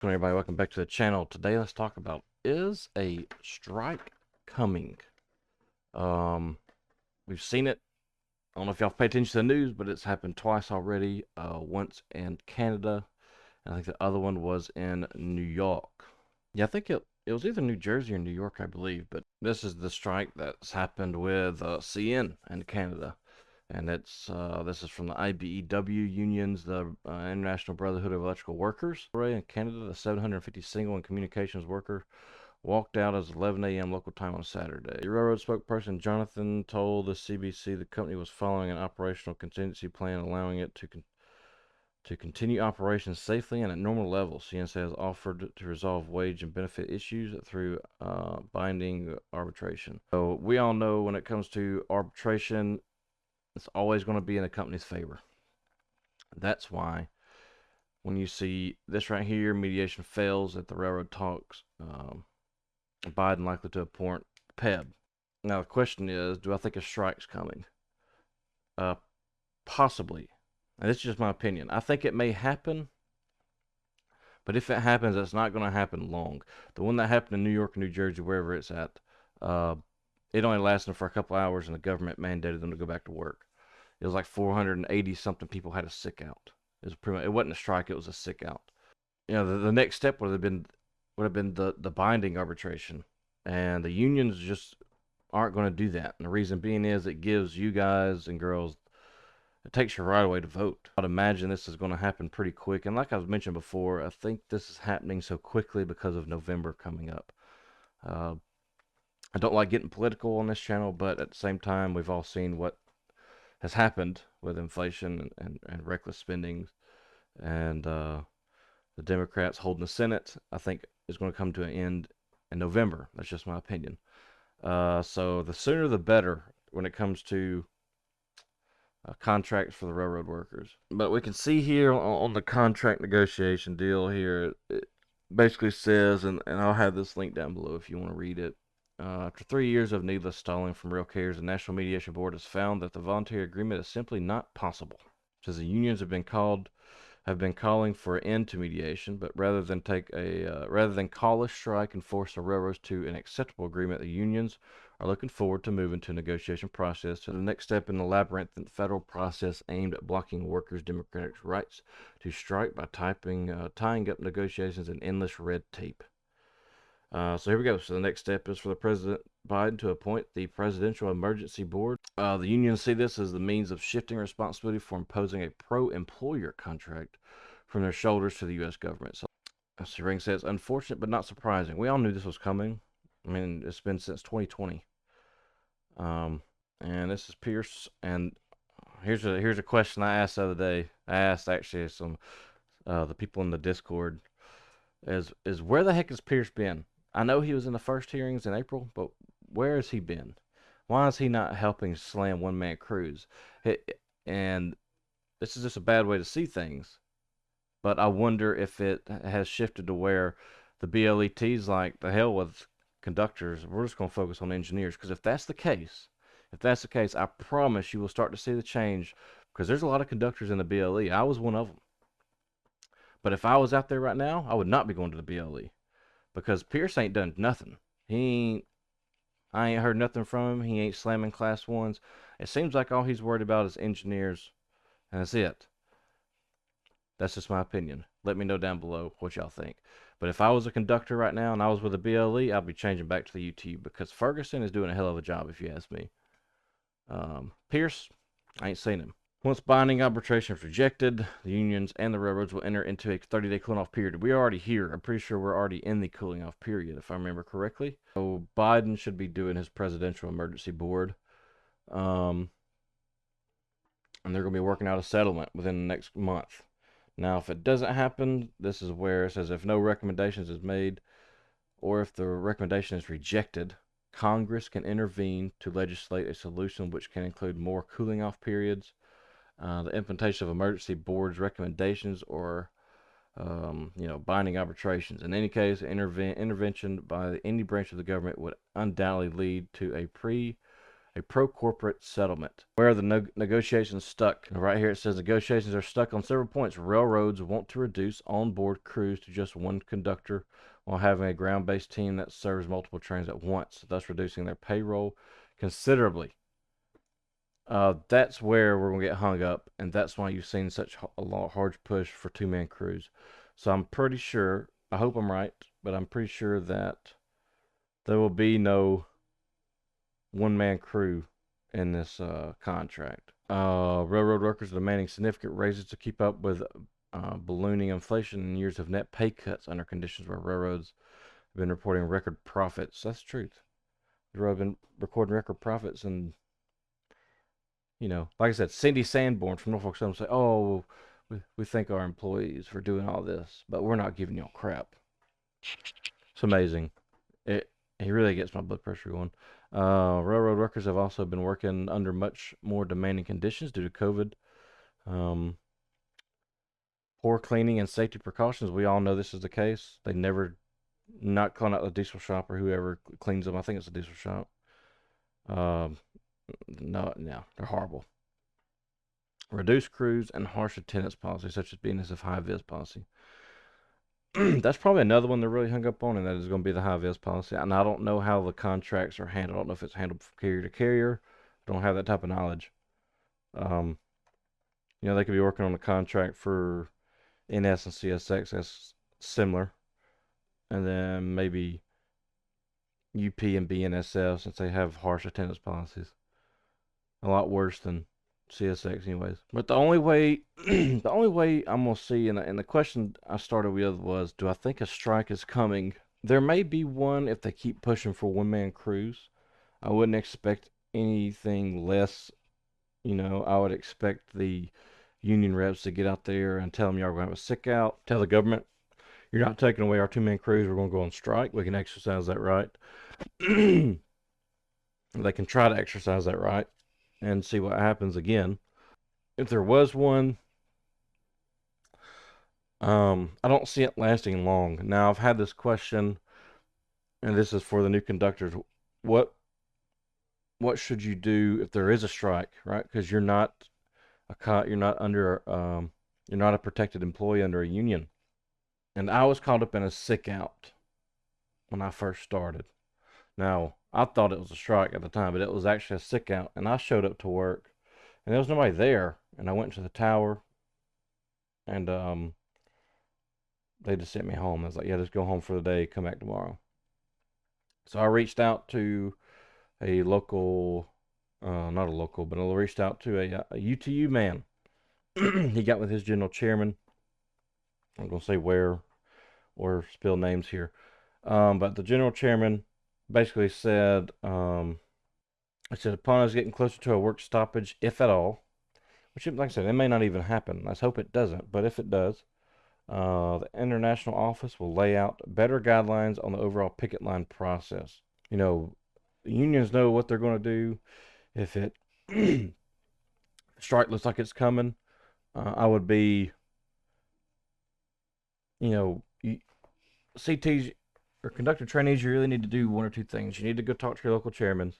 Hello everybody, welcome back to the channel. Today let's talk about, is a strike coming? Um, we've seen it. I don't know if y'all pay attention to the news, but it's happened twice already. Once in Canada, and I think the other one was in New York. Yeah, I think it was either New Jersey or New York, I believe. But this is the strike that's happened with CN in Canada. And this is from the IBEW unions, the International Brotherhood of Electrical Workers. In Canada, the 750 single and communications worker walked out as 11 a.m. local time on Saturday. The railroad spokesperson Jonathan told the CBC the company was following an operational contingency plan, allowing it to continue operations safely and at normal levels. CNC has offered to resolve wage and benefit issues through binding arbitration. So we all know when it comes to arbitration, it's always going to be in the company's favor. That's why when you see this right here, mediation fails at the railroad talks, Biden likely to appoint PEB. Now the question is, do I think a strike's coming? Possibly. And this is just my opinion. I think it may happen, but if it happens, it's not going to happen long. The one that happened in New York, New Jersey, wherever it's at, it only lasted for a couple hours, and the government mandated them to go back to work. It was like 480 something people had a sick out. It wasn't a strike, it was a sick out. The next step would have been the binding arbitration, and the unions just aren't going to do that. And the reason being is it gives you guys and girls, it takes you right away to vote. I'd imagine this is going to happen pretty quick. And like I've mentioned before, I think this is happening so quickly because of November coming up. I don't like getting political on this channel, but at the same time, we've all seen what has happened with inflation and reckless spending, and the Democrats holding the Senate, I think, is going to come to an end in November. That's just my opinion. So the sooner the better when it comes to contracts for the railroad workers. But we can see here on the contract negotiation deal here, it basically says, and I'll have this link down below if you want to read it. After 3 years of needless stalling from rail carriers, the National Mediation Board has found that the voluntary agreement is simply not possible. It says the unions have been calling for an end to mediation, but rather than call a strike and force the railroads to an acceptable agreement, the unions are looking forward to moving to a negotiation process to the next step in the labyrinthine federal process aimed at blocking workers' democratic rights to strike by tying up negotiations in endless red tape. So here we go. So the next step is for the President Biden to appoint the Presidential Emergency Board. The unions see this as the means of shifting responsibility for imposing a pro-employer contract from their shoulders to the U.S. government. So Ring says, unfortunate but not surprising. We all knew this was coming. I mean, it's been since 2020. And this is Pierce. And here's a question I asked the other day. I asked actually some the people in the Discord is where the heck has Pierce been? I know he was in the first hearings in April, but where has he been? Why is he not helping slam one-man crews? And this is just a bad way to see things, but I wonder if it has shifted to where the BLET's like, the hell with conductors, we're just going to focus on engineers. Because if that's the case, I promise you will start to see the change, because there's a lot of conductors in the BLE. I was one of them. But if I was out there right now, I would not be going to the BLE, because Pierce ain't done nothing. I ain't heard nothing from him. He ain't slamming class ones. It seems like all he's worried about is engineers, and that's it. That's just my opinion. Let me know down below what y'all think. But if I was a conductor right now and I was with a BLE, I'd be changing back to the UT, because Ferguson is doing a hell of a job, if you ask me. Pierce, I ain't seen him. Once binding arbitration is rejected, the unions and the railroads will enter into a 30-day cooling-off period. We're already here. I'm pretty sure we're already in the cooling-off period, if I remember correctly. So Biden should be doing his Presidential Emergency Board. And they're going to be working out a settlement within the next month. Now, if it doesn't happen, this is where it says if no recommendations is made, or if the recommendation is rejected, Congress can intervene to legislate a solution which can include more cooling-off periods, the implementation of emergency boards recommendations, or binding arbitrations. In any case, intervention by any branch of the government would undoubtedly lead to a a pro-corporate settlement. Where are the negotiations stuck? Right here it says negotiations are stuck on several points. Railroads want to reduce onboard crews to just one conductor while having a ground-based team that serves multiple trains at once, thus reducing their payroll considerably. That's where we're going to get hung up, and that's why you've seen such a large push for two-man crews. So I'm pretty sure, I hope I'm right, but I'm pretty sure that there will be no one-man crew in this contract. Railroad workers are demanding significant raises to keep up with ballooning inflation and years of net pay cuts under conditions where railroads have been reporting record profits. That's the truth. The railroad have been recording record profits, and like I said, Cindy Sanborn from Norfolk Southern say, "Oh, we thank our employees for doing all this, but we're not giving y'all crap." It's amazing. He really gets my blood pressure going. Railroad workers have also been working under much more demanding conditions due to COVID. Poor cleaning and safety precautions. We all know this is the case. They never not calling out the diesel shop or whoever cleans them. I think it's a diesel shop. No, they're horrible. Reduced crews and harsh attendance policies, such as BNSF high-vis policy. That's probably another one they're really hung up on, and that is going to be the high-vis policy. And I don't know how the contracts are handled. I don't know if it's handled from carrier to carrier. I don't have that type of knowledge. They could be working on a contract for NS and CSX that's similar, and then maybe UP and BNSF, since they have harsh attendance policies, a lot worse than CSX, anyways. But the only way, the only way I'm gonna see, and the question I started with was, do I think a strike is coming? There may be one if they keep pushing for one-man crews. I wouldn't expect anything less. I would expect the union reps to get out there and tell them y'all are going to have a sick out. Tell the government, you're not taking away our two-man crews. We're going to go on strike. We can exercise that right. They can try to exercise that right and see what happens again. If there was one, I don't see it lasting long. Now, I've had this question, and this is for the new conductors. What should you do if there is a strike, right? Because you're not you're not a protected employee under a union. And I was caught up in a sick out when I first started. Now, I thought it was a strike at the time, but it was actually a sick out. And I showed up to work, and there was nobody there. And I went to the tower, and they just sent me home. I was like, yeah, just go home for the day, come back tomorrow. So I reached out to a local, not a local, but I reached out to a UTU man. He got with his general chairman. I'm going to say where or spill names here. But the general chairman basically said, I said, upon us getting closer to a work stoppage, if at all, which, like I said, it may not even happen. Let's hope it doesn't. But if it does, the international office will lay out better guidelines on the overall picket line process. The unions know what they're going to do. If it strike looks like it's coming, I would be, CTs or conductor trainees, you really need to do one or two things. You need to go talk to your local chairmen,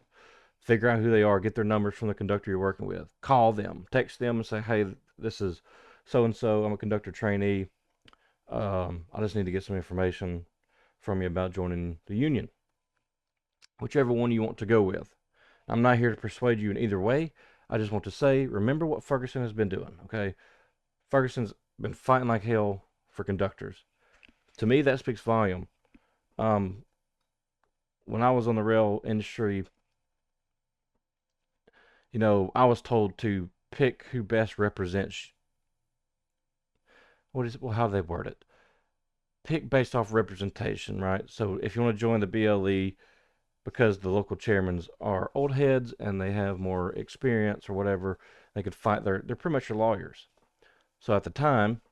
figure out who they are, get their numbers from the conductor you're working with, call them, text them, and say, hey, this is so and so. I'm a conductor trainee. I just need to get some information from you about joining the union. Whichever one you want to go with. I'm not here to persuade you in either way. I just want to say, remember what Ferguson has been doing, okay? Ferguson's been fighting like hell for conductors. To me, that speaks volume. When I was on the rail industry, I was told to pick who best represents. How do they word it? Pick based off representation, right? So if you want to join the BLE, because the local chairmen are old heads and they have more experience or whatever, they could fight. They're pretty much your lawyers. So at the time,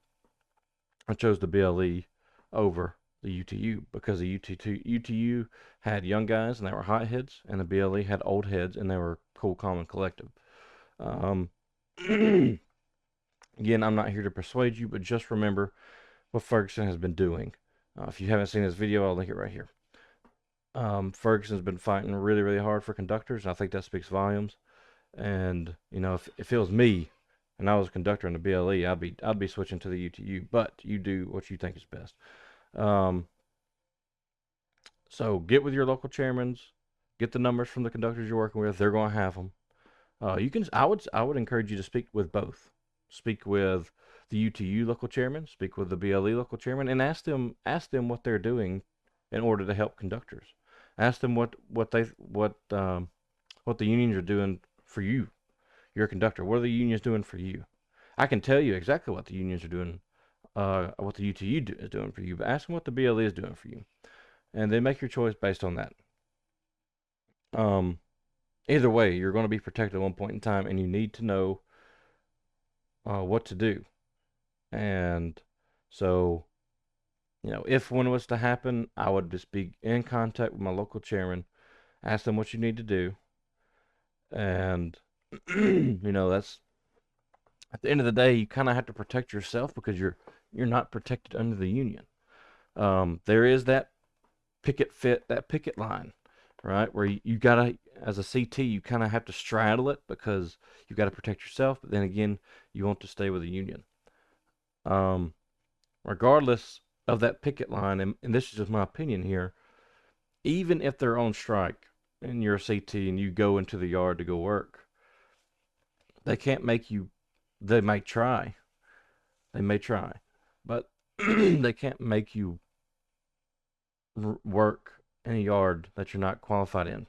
I chose the BLE over the UTU because the UTU had young guys and they were hot heads, and the BLE had old heads and they were cool, calm, and collective. Again, I'm not here to persuade you, but just remember what Ferguson has been doing. If you haven't seen this video, I'll link it right here. Ferguson's been fighting really, really hard for conductors, and I think that speaks volumes. And if it was me, and I was a conductor in the BLE, I'd be switching to the UTU. But you do what you think is best. Um, so get with your local chairmans, get the numbers from the conductors you're working with. They're going to have them. You can. I would encourage you to speak with both. Speak with the UTU local chairman. Speak with the BLE local chairman, and ask them what they're doing in order to help conductors. Ask them what the unions are doing for you. You're a conductor. What are the unions doing for you? I can tell you exactly what the unions are doing, what the UTU is doing for you, but ask them what the BLE is doing for you, and then make your choice based on that. Um, Either way, you're going to be protected at one point in time, and you need to know what to do. And so, if one was to happen, I would just be in contact with my local chairman, ask them what you need to do, and that's at the end of the day, you kind of have to protect yourself because you're not protected under the union. There is that picket line, right? Where you gotta, as a CT, you kind of have to straddle it because you got to protect yourself, but then again, you want to stay with the union. Regardless of that picket line, and this is just my opinion here, even if they're on strike and you're a CT and you go into the yard to go work, they can't make you. They may try. They may try, but they can't make you work in a yard that you're not qualified in.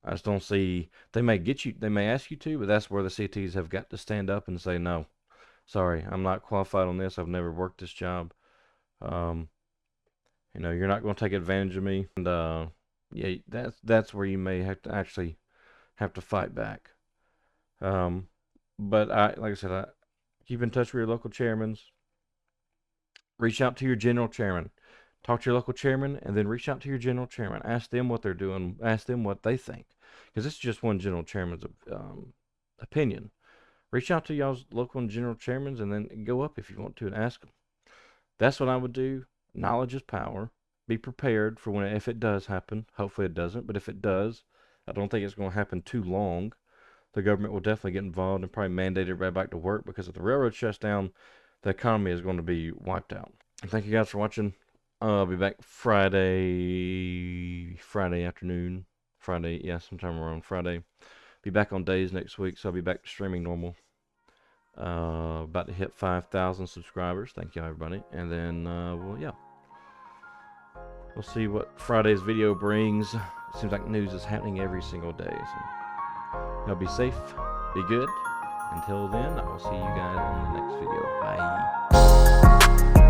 I just don't see. They may get you. They may ask you to, but that's where the CTs have got to stand up and say, "No, sorry, I'm not qualified on this. I've never worked this job. Um, you're not going to take advantage of me." And yeah, that's where you may have to actually have to fight back. But like I said, keep in touch with your local chairmans. Reach out to your general chairman. Talk to your local chairman, and then reach out to your general chairman. Ask them what they're doing. Ask them what they think, because this is just one general chairman's opinion. Reach out to y'all's local and general chairmans, and then go up if you want to and ask them. That's what I would do. Knowledge is power. Be prepared for if it does happen. Hopefully it doesn't, but if it does, I don't think it's going to happen too long. The government will definitely get involved and probably mandate everybody back to work, because if the railroad shuts down, the economy is going to be wiped out. And thank you guys for watching. I'll be back Friday afternoon. Friday, yeah, sometime around Friday. Be back on days next week, so I'll be back to streaming normal. About to hit 5,000 subscribers. Thank you, everybody. And then, yeah. We'll see what Friday's video brings. It seems like news is happening every single day. So, y'all be safe, be good. Until then, I will see you guys in the next video. Bye.